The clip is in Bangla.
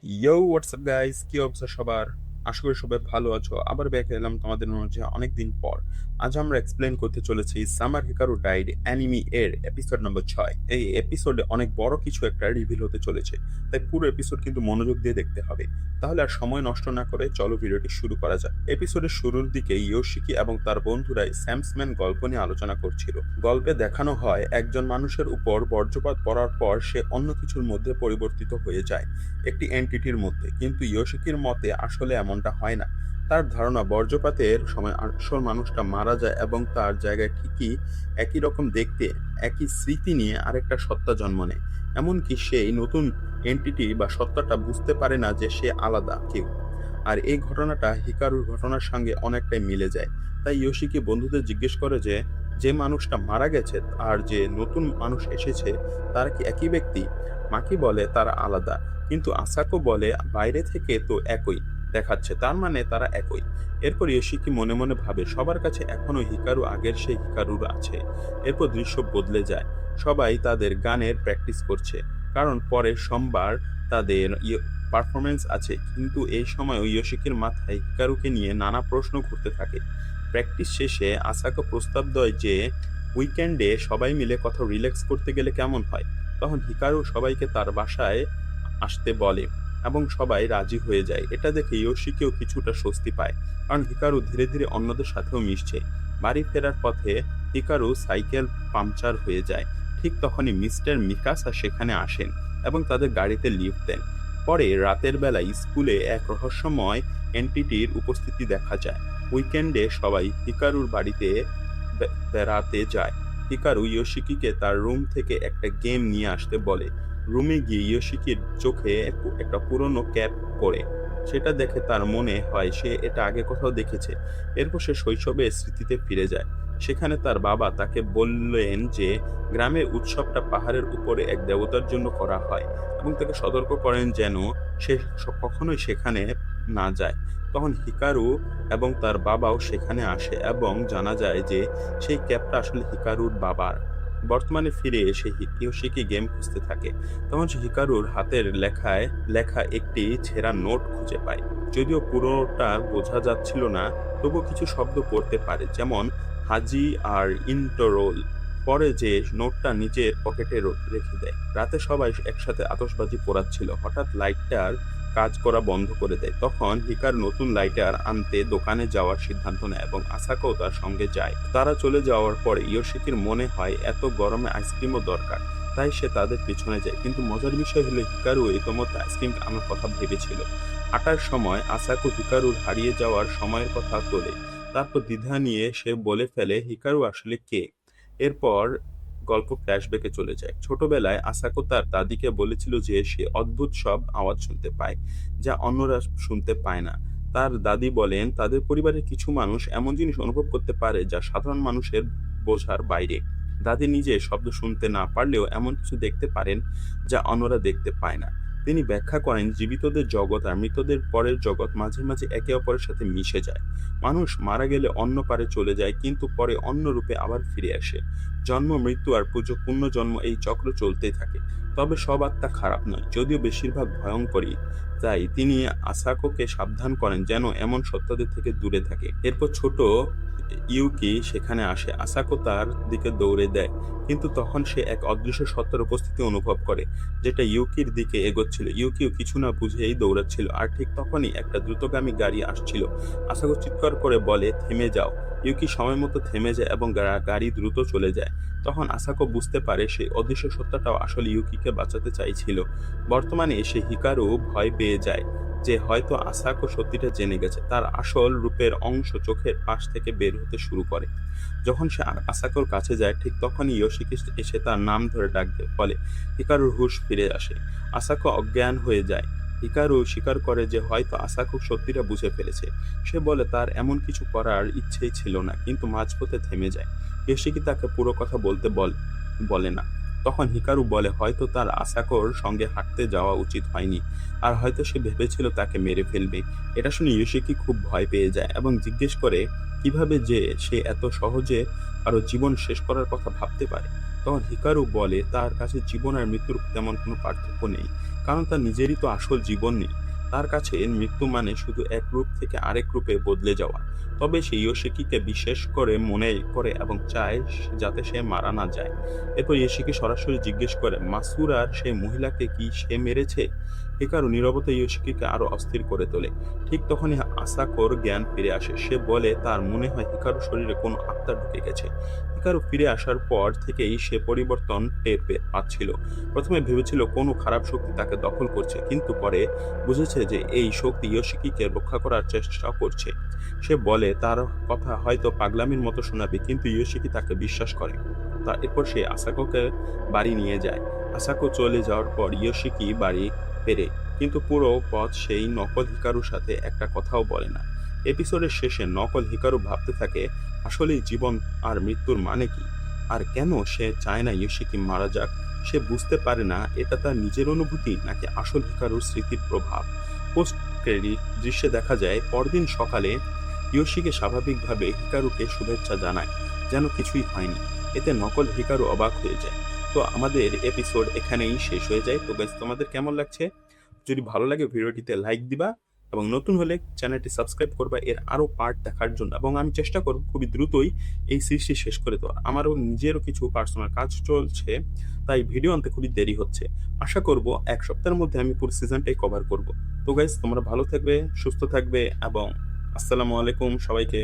হোয়াটসঅ্যাপ গাইস, কি অবস্থা সবার? আশা করি সবাই ভালো আছো। আবার ব্যাক এলাম তোমাদের মাঝে অনেকদিন পর। আজ আমরা এক্সপ্লেন করতে চলেছি সামার হিকারু ডাইড অ্যানিমি এর এপিসোড নম্বর 6। এই এপিসোডে অনেক বড় কিছু একটা রিভিল হতে চলেছে, তাই পুরো এপিসোড কিন্তু মনোযোগ দিয়ে দেখতে হবে। তাহলে আর সময় নষ্ট না করে চলো ভিডিওটি শুরু করা যাক। এপিসোডের শুরুর দিকে ইয়োশিকি এবং তার বন্ধুরা স্যামসম্যান গল্প নিয়ে আলোচনা করছিল। গল্পে দেখানো হয় একজন মানুষের উপর বজ্রপাত পড়ার পর সে অন্য কিছুর মধ্যে পরিবর্তিত হয়ে যায়, একটি এন্টিটির মধ্যে। কিন্তু ইয়োশিকির মতে আসলে এমনটা হয় না। তার ধারণা বজ্রপাতের সময় আসল মানুষটা মারা যায় এবং তার জায়গায় ঠিকই একই রকম দেখতে, একই স্মৃতি নিয়ে আরেকটা সত্তা জন্ম নেয়। এমনকি সেই নতুন এন্টিটি বা সত্তাটা বুঝতে পারে না যে সে আলাদা কেউ। আর এই ঘটনাটা হিকারুর ঘটনার সঙ্গে অনেকটাই মিলে যায়। তাই ইয়োশিকি বন্ধুদের জিজ্ঞেস করে যে যে মানুষটা মারা গেছে আর যে নতুন মানুষ এসেছে তারা কি একই ব্যক্তি? মাকি বলে তারা আলাদা, কিন্তু আসাকো বলে বাইরে থেকে তো একই দেখাচ্ছে, তার মানে তারা একই। এরপর ইয়োশিকি মনে মনে ভাবে সবার কাছে এখনো হিকারু আগের সেই হিকারুর আছে। এরপর দৃশ্য বদলে যায়। সবাই তাদের গানের প্র্যাকটিস করছে, কারণ পরের সোমবার তাদের পারফরমেন্স আছে। কিন্তু এই সময় ইয়োশিকির মাথায় হিকারুকে নিয়ে নানা প্রশ্ন ঘুরতে থাকে। প্র্যাকটিস শেষে আসাকো প্রস্তাব দেয় যে উইকেন্ডে সবাই মিলে কোথাও রিল্যাক্স করতে গেলে কেমন হয়। তখন হিকারু সবাইকে তার বাসায় আসতে বলে এবং সবাই রাজি হয়ে যায়। এটা দেখে ইয়োশিকেও কিছুটা স্বস্তি পায়, কারণ হিকারু ধীরে ধীরে অন্যদের সাথেও মিশছে। বাড়ি ফেরার পথে হিকারু সাইকেল পাংচার হয়ে যায়। ঠিক তখনই মিস্টার মিকাসা সেখানে আসেন এবং তাদের গাড়িতে লিফট দেন। পরে রাতের বেলায় স্কুলে এক রহস্যময় এন্টিটির উপস্থিতি দেখা যায়। উইকেন্ডে সবাই হিকারুর বাড়িতে বেড়াতে যায়। হিকারু ইয়োশিকিকে তার রুম থেকে একটা গেম নিয়ে আসতে বলে। রুমে গিয়ে ইয়োশিকির চোখে একটা পুরনো ক্যাপ পড়ে। সেটা দেখে তার মনে হয় সে এটা আগে কোথাও দেখেছে। এরপর সে শৈশবের স্মৃতিতে ফিরে যায়। সেখানে তার বাবা তাকে বললেন যে গ্রামের উৎসবটা পাহাড়ের উপরে এক দেবতার জন্য করা হয় এবং তাকে সতর্ক করেন যেন সে কখনোই সেখানে না যায়। তখন হিকারু এবং তার বাবাও সেখানে আসে এবং জানা যায় যে সেই ক্যাপটা আসলে হিকারুর বাবার। বর্তমানে ফিরে এসে ইয়োশিকি গেম খুঁজতে থাকে। তখন সে হিকারুর হাতের লেখায় লেখা একটি ছেঁড়া নোট খুঁজে পায়। যদিও পুরোটা বোঝা যাচ্ছিল না, তবুও কিছু শব্দ পড়তে পারে, যেমন হাজি আর ইন্টোরোল। পরে যে নোটটা নিজের পকেটে রেখে দেয়। রাতে সবাই একসাথে আতশবাজি পোড়াচ্ছিল। হঠাৎ লাইটার কাজ করা বন্ধ করে দেয়। তখন হিকার নতুন লাইটার আনতে দোকানে যাওয়ার সিদ্ধান্ত নেয় এবং আসাকাও তার সঙ্গে যায়। তারা চলে যাওয়ার পরে ইয়োশিকির মনে হয় এত গরমে আইসক্রিমও দরকার, তাই সে তাদের পিছনে যায়। কিন্তু মজার বিষয় হলো হিকারু ইতোমধ্যে আইসক্রিম আনার কথা ভেবেছিল। হাঁটার সময় আসাকো হিকারুর হারিয়ে যাওয়ার সময়ের কথা তোলে। তারপর দ্বিধা নিয়ে সে বলে ফেলে হিকারু আসলে কে। এরপর গল্প ফ্ল্যাশব্যাকে চলে যায়। ছোটবেলায় আসাকো তার দাদিকে বলেছিল যে সে অদ্ভুত সব আওয়াজ শুনতে পায়, যা অন্যরা শুনতে পায় না। তার দাদি বলেন তাদের পরিবারের কিছু মানুষ এমন জিনিস অনুভব করতে পারে যা সাধারণ মানুষের বোঝার বাইরে। দাদি নিজে শব্দ শুনতে না পারলেও এমন কিছু দেখতে পারেন যা অন্যরা দেখতে পায় না। তিনি ব্যাখ্যা করেন জীবিতদের জগৎ আর মৃতদের পরের জগৎ মাঝে মাঝে একে অপরের সাথে মিশে যায়। মানুষ মারা গেলে অন্য পারে চলে যায়, কিন্তু পরে অন্য রূপে আবার ফিরে আসে। জন্ম, মৃত্যু আর পুনর্জন্ম, এই চক্র চলতেই থাকে। তবে সব আত্মা খারাপ নয়, যদিও বেশিরভাগ ভয়ঙ্করী। তাই তিনি আসাকোকে সাবধান করেন যেন এমন সত্তাদের থেকে দূরে থাকে। এরপর ছোট ইউকি সেখানে আসে। আসাকো তার দিকে দৌড়ে দেয়, কিন্তু তখন সে এক অদৃশ্য সত্তার উপস্থিতি অনুভব করে, যেটা ইউকির দিকে এগোচ্ছিল। ইউকিও কিছু না বুঝেই দৌড়াচ্ছিল, আর ঠিক তখনই একটা দ্রুতগামী গাড়ি আসছিল। আসাকো চিৎকার করে বলে থেমে যাও। ইউকি সময় মতো থেমে যায় এবং গাড়ি দ্রুত চলে যায়। তখন আসাকো বুঝতে পারে সেই অদৃশ্য সত্তাটাও আসলে ইউকিকে বাঁচাতে চাইছিল। বর্তমানে এসে হিকারু ভয় পেয়ে যায় যে হয়তো আসাকো সত্যিটা জেনে গেছে। তার আসল রূপের অংশ চোখের পাশ থেকে বের হতে শুরু করে। যখন সে আসাকোর কাছে যায়, ঠিক তখনই ইয়োশিকি এসে তার নাম ধরে ডাকতে বলে। হিকারুর হুঁশ ফিরে আসে। আসাকো অজ্ঞান হয়ে যায়। হিকারু স্বীকার করে যে হয়তো আসাকো সত্যিটা বুঝে ফেলেছে। সে বলে তার এমন কিছু করার ইচ্ছেই ছিল না, কিন্তু মাঝপথে থেমে যায়। ইয়োশিকি তাকে পুরো কথা বলতে বলে না। তখন হিকারু বলে হয়তো তার আসাকোর সঙ্গে হাঁটতে যাওয়া উচিত হয়নি, আর হয়তো সে ভেবেছিল তাকে মেরে ফেলবে। এটা শুনে ইয়োশিকি খুব ভয় পেয়ে যায় এবং জিজ্ঞেস করে কিভাবে যে সে এত সহজে কারো জীবন শেষ করার কথা ভাবতে পারে। তখন হিকারু বলে তার কাছে জীবন আর মৃত্যুর তেমন কোনো পার্থক্য নেই। কারণ তার নিজেরই তো আসল জীবন নেই। তার কাছে মৃত্যু মানে শুধু এক রূপ থেকে আরেক রূপে বদলে যাওয়া। তবে সে ইয়োশিকিকে বিশেষ করে মনে করে এবং চায় যাতে সে মারা না যায়। এরপর ইয়োশিকি সরাসরি জিজ্ঞেস করে মাসুরার সেই মহিলাকে কি সে মেরেছে? হিকারু নীরবতা ইয়োশিকিকে আরো অস্থির করে তোলে। ঠিক তখনই আসাকোর জ্ঞান ফিরে আসে। সে বলে তার মনে হয় হিকারুর শরীরে কোনো আত্মা ঢুকে গেছে। হিকারু ফিরে আসার পর থেকেই সে পরিবর্তন টের পাচ্ছিল। প্রথমে ভেবেছিল কোনো খারাপ শক্তি তাকে দখল করছে, কিন্তু পরে বুঝেছে যে এই শক্তি ইয়োশিকিকে রক্ষা করার চেষ্টা করছে। সে বলে তার কথা হয়তো পাগলামির মতো শোনাবে, কিন্তু ইয়োশিকি তাকে বিশ্বাস করে। এরপর সে আসাকোকে বাড়ি নিয়ে যায়। আসাকো চলে যাওয়ার পর ইয়োশিকি বাড়ি ফেরে, কিন্তু পুরো পথ সেই নকল হিকারুর সাথে একটা কথাও বলে না। এপিসোডের শেষে নকল হিকারু ভাবতে থাকে আসলেই জীবন আর মৃত্যুর মানে কি, আর কেন সে চায় না ইয়োশিকি মারা যাক। সে বুঝতে পারে না এটা তার নিজের অনুভূতি নাকি আসল হিকারুর স্মৃতির প্রভাব। পোস্ট ক্রেডিট দৃশ্যে দেখা যায় পরদিন সকালে ইয়োশিকে স্বাভাবিকভাবে হিকারুকে শুভেচ্ছা জানায়, যেন কিছুই হয়নি। এতে নকল হিকারু অবাক হয়ে যায়। তো আমাদের এপিসোড এখানেই শেষ হয়ে যায়। তো গাইস, তোমাদের কেমন লাগছে? যদি ভালো লাগে ভিডিওটিতে লাইক দিবা এবং নতুন হলে চ্যানেলটি সাবস্ক্রাইব করবা এর আরো পার্ট দেখার জন্য। এবং আমি চেষ্টা করব খুবই দ্রুতই এই সিরিজটি শেষ করে দেওয়া। আমারও নিজেরও কিছু পার্সোনাল কাজ চলছে, তাই ভিডিও আনতে খুবই দেরি হচ্ছে। আশা করব এক সপ্তাহের মধ্যে আমি পুরো সিজনটাই কভার করব। তো গাইস, তোমরা ভালো থাকবে, সুস্থ থাকবে এবং আসসালামু আলাইকুম সবাইকে।